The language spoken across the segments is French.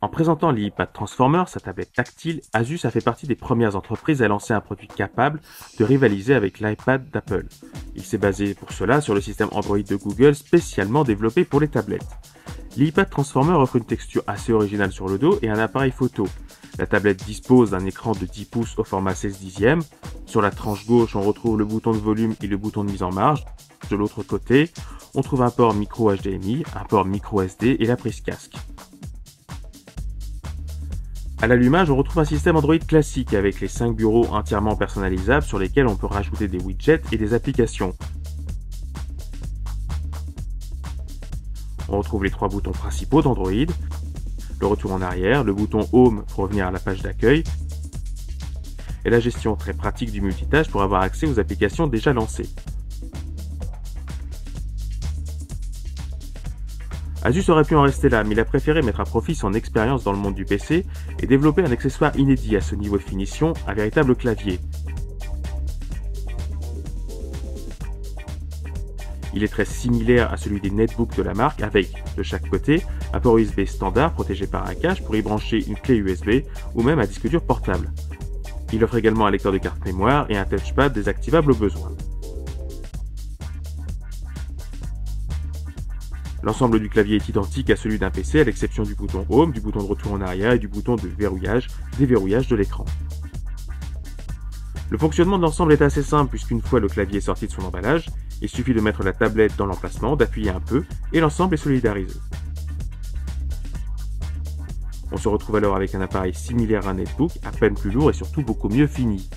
En présentant l'iPad Transformer, sa tablette tactile, Asus a fait partie des premières entreprises à lancer un produit capable de rivaliser avec l'iPad d'Apple. Il s'est basé pour cela sur le système Android de Google spécialement développé pour les tablettes. L'iPad Transformer offre une texture assez originale sur le dos et un appareil photo. La tablette dispose d'un écran de 10 pouces au format 16 dixièmes. Sur la tranche gauche, on retrouve le bouton de volume et le bouton de mise en marge. De l'autre côté, on trouve un port micro HDMI, un port micro SD et la prise casque. À l'allumage, on retrouve un système Android classique avec les 5 bureaux entièrement personnalisables sur lesquels on peut rajouter des widgets et des applications. On retrouve les 3 boutons principaux d'Android, le retour en arrière, le bouton Home pour revenir à la page d'accueil, et la gestion très pratique du multitâche pour avoir accès aux applications déjà lancées. Asus aurait pu en rester là, mais il a préféré mettre à profit son expérience dans le monde du PC et développer un accessoire inédit à ce niveau de finition, un véritable clavier. Il est très similaire à celui des netbooks de la marque avec, de chaque côté, un port USB standard protégé par un cache pour y brancher une clé USB ou même un disque dur portable. Il offre également un lecteur de carte mémoire et un touchpad désactivable au besoin. L'ensemble du clavier est identique à celui d'un PC à l'exception du bouton Home, du bouton de retour en arrière et du bouton de verrouillage, déverrouillage de l'écran. Le fonctionnement de l'ensemble est assez simple puisqu'une fois le clavier sorti de son emballage, il suffit de mettre la tablette dans l'emplacement, d'appuyer un peu et l'ensemble est solidarisé. On se retrouve alors avec un appareil similaire à un netbook, à peine plus lourd et surtout beaucoup mieux fini.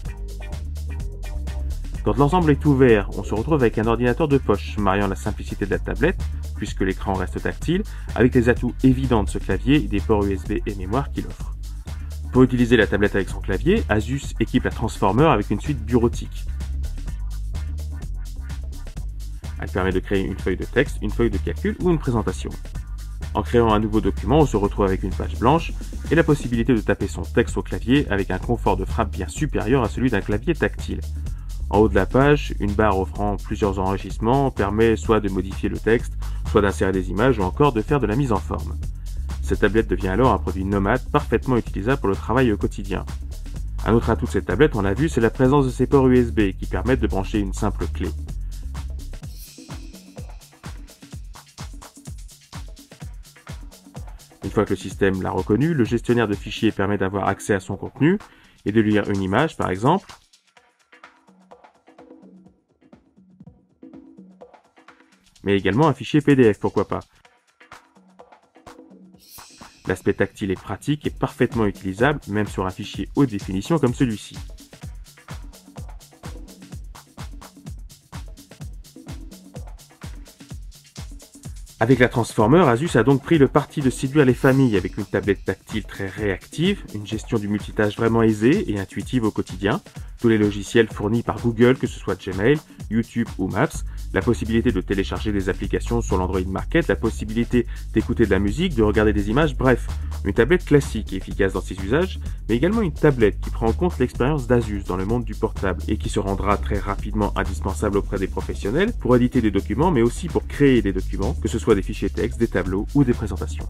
Quand l'ensemble est ouvert, on se retrouve avec un ordinateur de poche, mariant la simplicité de la tablette, puisque l'écran reste tactile, avec les atouts évidents de ce clavier et des ports USB et mémoire qu'il offre. Pour utiliser la tablette avec son clavier, Asus équipe la Transformer avec une suite bureautique. Elle permet de créer une feuille de texte, une feuille de calcul ou une présentation. En créant un nouveau document, on se retrouve avec une page blanche et la possibilité de taper son texte au clavier avec un confort de frappe bien supérieur à celui d'un clavier tactile. En haut de la page, une barre offrant plusieurs enrichissements permet soit de modifier le texte, soit d'insérer des images ou encore de faire de la mise en forme. Cette tablette devient alors un produit nomade parfaitement utilisable pour le travail au quotidien. Un autre atout de cette tablette, on l'a vu, c'est la présence de ces ports USB qui permettent de brancher une simple clé. Une fois que le système l'a reconnu, le gestionnaire de fichiers permet d'avoir accès à son contenu et de lire une image par exemple, mais également un fichier PDF, pourquoi pas. L'aspect tactile est pratique et parfaitement utilisable, même sur un fichier haute définition comme celui-ci. Avec la Transformer, Asus a donc pris le parti de séduire les familles avec une tablette tactile très réactive, une gestion du multitâche vraiment aisée et intuitive au quotidien, tous les logiciels fournis par Google, que ce soit Gmail, YouTube ou Maps, la possibilité de télécharger des applications sur l'Android Market, la possibilité d'écouter de la musique, de regarder des images, bref, une tablette classique et efficace dans ses usages, mais également une tablette qui prend en compte l'expérience d'Asus dans le monde du portable et qui se rendra très rapidement indispensable auprès des professionnels pour éditer des documents, mais aussi pour créer des documents, que ce soit des fichiers texte, des tableaux ou des présentations.